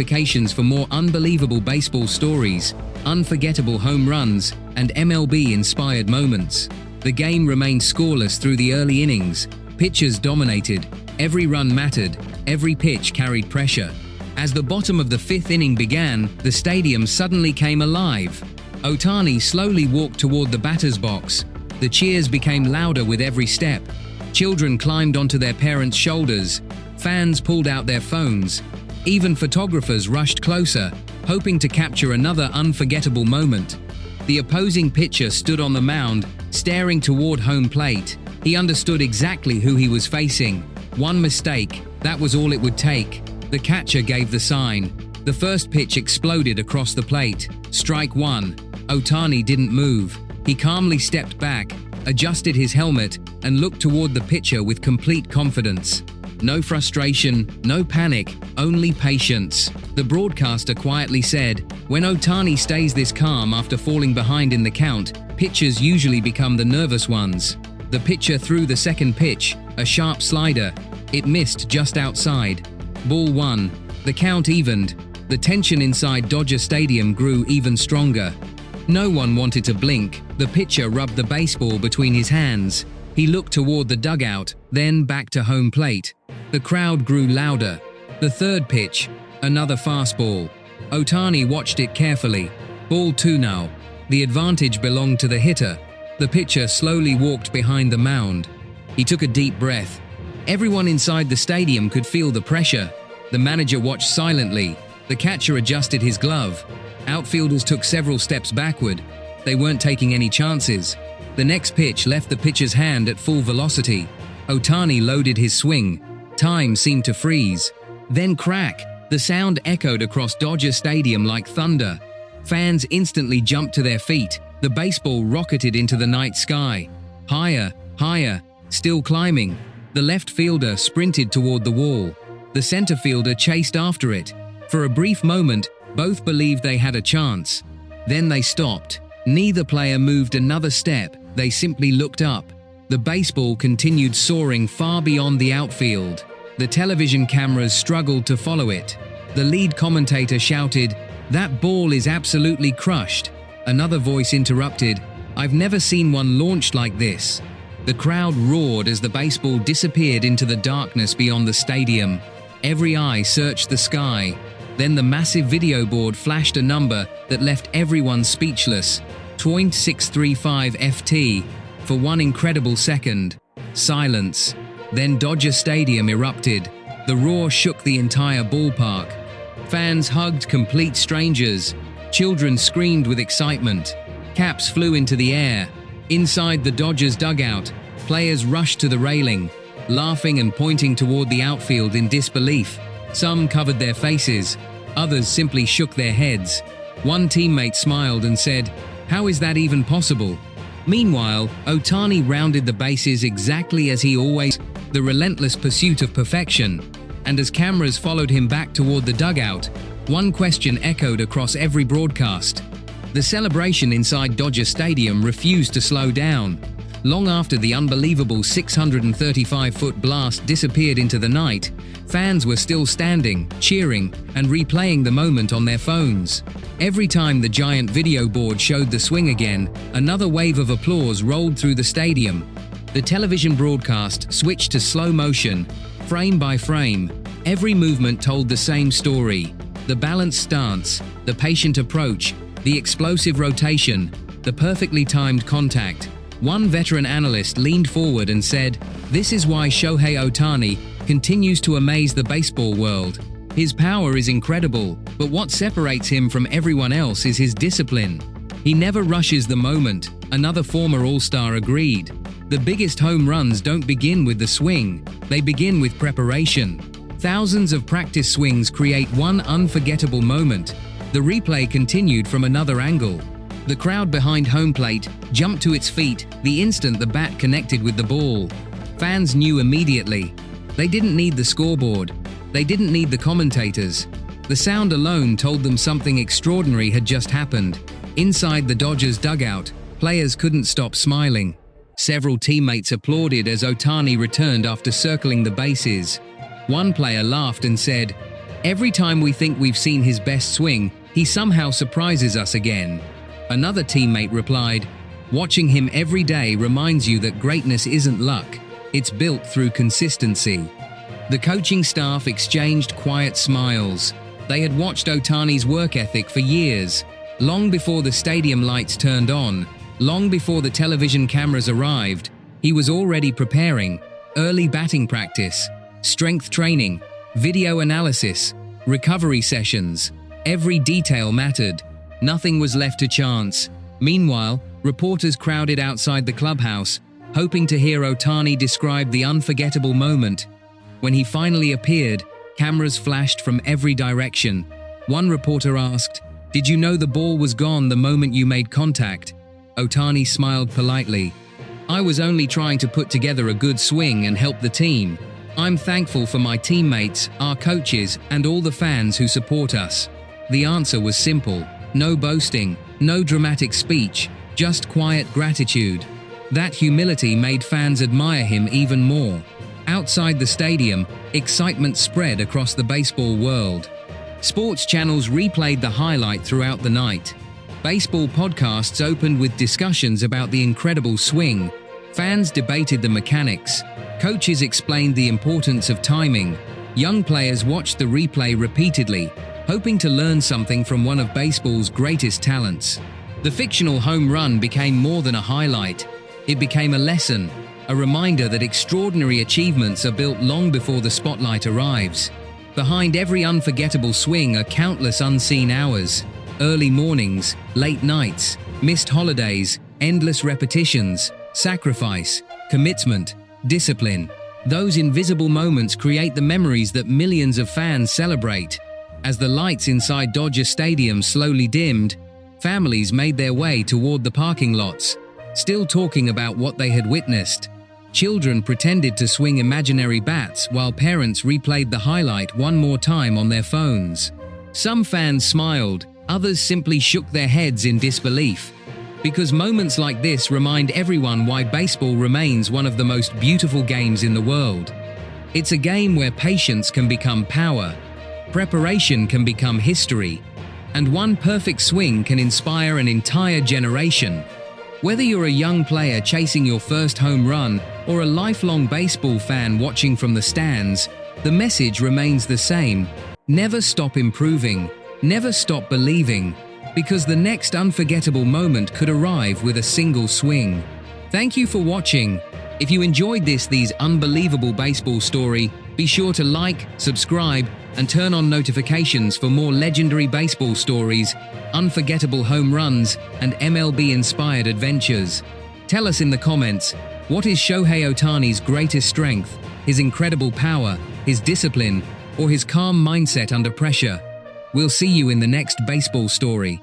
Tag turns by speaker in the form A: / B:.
A: notifications for more unbelievable baseball stories, unforgettable home runs, and MLB-inspired moments. The game remained scoreless through the early innings. Pitchers dominated. Every run mattered. Every pitch carried pressure. As the bottom of the fifth inning began, the stadium suddenly came alive. Ohtani slowly walked toward the batter's box. The cheers became louder with every step. Children climbed onto their parents' shoulders. Fans pulled out their phones. Even photographers rushed closer, hoping to capture another unforgettable moment. The opposing pitcher stood on the mound, staring toward home plate. He understood exactly who he was facing. One mistake, that was all it would take. The catcher gave the sign. The first pitch exploded across the plate. Strike one. Ohtani didn't move. He calmly stepped back, adjusted his helmet, and looked toward the pitcher with complete confidence. No frustration, no panic, only patience. The broadcaster quietly said, "When Ohtani stays this calm after falling behind in the count, pitchers usually become the nervous ones." The pitcher threw the second pitch, a sharp slider. It missed just outside. Ball one. The count evened. The tension inside Dodger Stadium grew even stronger. No one wanted to blink. The pitcher rubbed the baseball between his hands. He looked toward the dugout, then back to home plate. The crowd grew louder. The third pitch, another fastball. Ohtani watched it carefully. Ball two now. The advantage belonged to the hitter. The pitcher slowly walked behind the mound. He took a deep breath. Everyone inside the stadium could feel the pressure. The manager watched silently. The catcher adjusted his glove. Outfielders took several steps backward. They weren't taking any chances. The next pitch left the pitcher's hand at full velocity. Ohtani loaded his swing. Time seemed to freeze. Then crack! The sound echoed across Dodger Stadium like thunder. Fans instantly jumped to their feet. The baseball rocketed into the night sky. Higher, higher, still climbing. The left fielder sprinted toward the wall. The center fielder chased after it. For a brief moment, both believed they had a chance. Then they stopped. Neither player moved another step. They simply looked up. The baseball continued soaring far beyond the outfield. The television cameras struggled to follow it. The lead commentator shouted, "That ball is absolutely crushed." Another voice interrupted, "I've never seen one launched like this." The crowd roared as the baseball disappeared into the darkness beyond the stadium. Every eye searched the sky. Then the massive video board flashed a number that left everyone speechless. 0.635 FT. For one incredible second. Silence. Then Dodger Stadium erupted. The roar shook the entire ballpark. Fans hugged complete strangers. Children screamed with excitement. Caps flew into the air. Inside the Dodgers dugout, players rushed to the railing, laughing and pointing toward the outfield in disbelief. Some covered their faces. Others simply shook their heads. One teammate smiled and said, "How is that even possible?" Meanwhile, Ohtani rounded the bases exactly as he always, the relentless pursuit of perfection. And as cameras followed him back toward the dugout, one question echoed across every broadcast. The celebration inside Dodger Stadium refused to slow down. Long after the unbelievable 635-foot blast disappeared into the night, fans were still standing, cheering, and replaying the moment on their phones. Every time the giant video board showed the swing again, another wave of applause rolled through the stadium. The television broadcast switched to slow motion, frame by frame. Every movement told the same story. The balanced stance, the patient approach, the explosive rotation, the perfectly timed contact. One veteran analyst leaned forward and said, "This is why Shohei Ohtani continues to amaze the baseball world. His power is incredible, but what separates him from everyone else is his discipline. He never rushes the moment," another former All-Star agreed. The biggest home runs don't begin with the swing, they begin with preparation. Thousands of practice swings create one unforgettable moment. The replay continued from another angle. The crowd behind home plate jumped to its feet the instant the bat connected with the ball. Fans knew immediately. They didn't need the scoreboard. They didn't need the commentators. The sound alone told them something extraordinary had just happened. Inside the Dodgers dugout, players couldn't stop smiling. Several teammates applauded as Ohtani returned after circling the bases. One player laughed and said, Every time we think we've seen his best swing, he somehow surprises us again. Another teammate replied, "Watching him every day reminds you that greatness isn't luck, it's built through consistency." The coaching staff exchanged quiet smiles. They had watched Ohtani's work ethic for years, long before the stadium lights turned on, long before the television cameras arrived. He was already preparing early batting practice, strength training, video analysis, recovery sessions. Every detail mattered. Nothing was left to chance. Meanwhile, reporters crowded outside the clubhouse, hoping to hear Ohtani describe the unforgettable moment. When he finally appeared, cameras flashed from every direction. One reporter asked, "Did you know the ball was gone the moment you made contact?" Ohtani smiled politely. "I was only trying to put together a good swing and help the team. I'm thankful for my teammates, our coaches, and all the fans who support us." The answer was simple. No boasting, no dramatic speech, just quiet gratitude. That humility made fans admire him even more. Outside the stadium, excitement spread across the baseball world. Sports channels replayed the highlight throughout the night. Baseball podcasts opened with discussions about the incredible swing. Fans debated the mechanics. Coaches explained the importance of timing. Young players watched the replay repeatedly, hoping to learn something from one of baseball's greatest talents. The fictional home run became more than a highlight. It became a lesson, a reminder that extraordinary achievements are built long before the spotlight arrives. Behind every unforgettable swing are countless unseen hours, early mornings, late nights, missed holidays, endless repetitions, sacrifice, commitment, discipline. Those invisible moments create the memories that millions of fans celebrate. As the lights inside Dodger Stadium slowly dimmed, families made their way toward the parking lots, still talking about what they had witnessed. Children pretended to swing imaginary bats while parents replayed the highlight one more time on their phones. Some fans smiled, others simply shook their heads in disbelief. Because moments like this remind everyone why baseball remains one of the most beautiful games in the world. It's a game where patience can become power, preparation can become history, and one perfect swing can inspire an entire generation. Whether you're a young player chasing your first home run or a lifelong baseball fan watching from the stands, the message remains the same. Never stop improving, never stop believing, because the next unforgettable moment could arrive with a single swing. Thank you for watching. If you enjoyed these unbelievable baseball story, be sure to like, subscribe, and turn on notifications for more legendary baseball stories, unforgettable home runs, and MLB-inspired adventures. Tell us in the comments, what is Shohei Ohtani's greatest strength, his incredible power, his discipline, or his calm mindset under pressure? We'll see you in the next baseball story.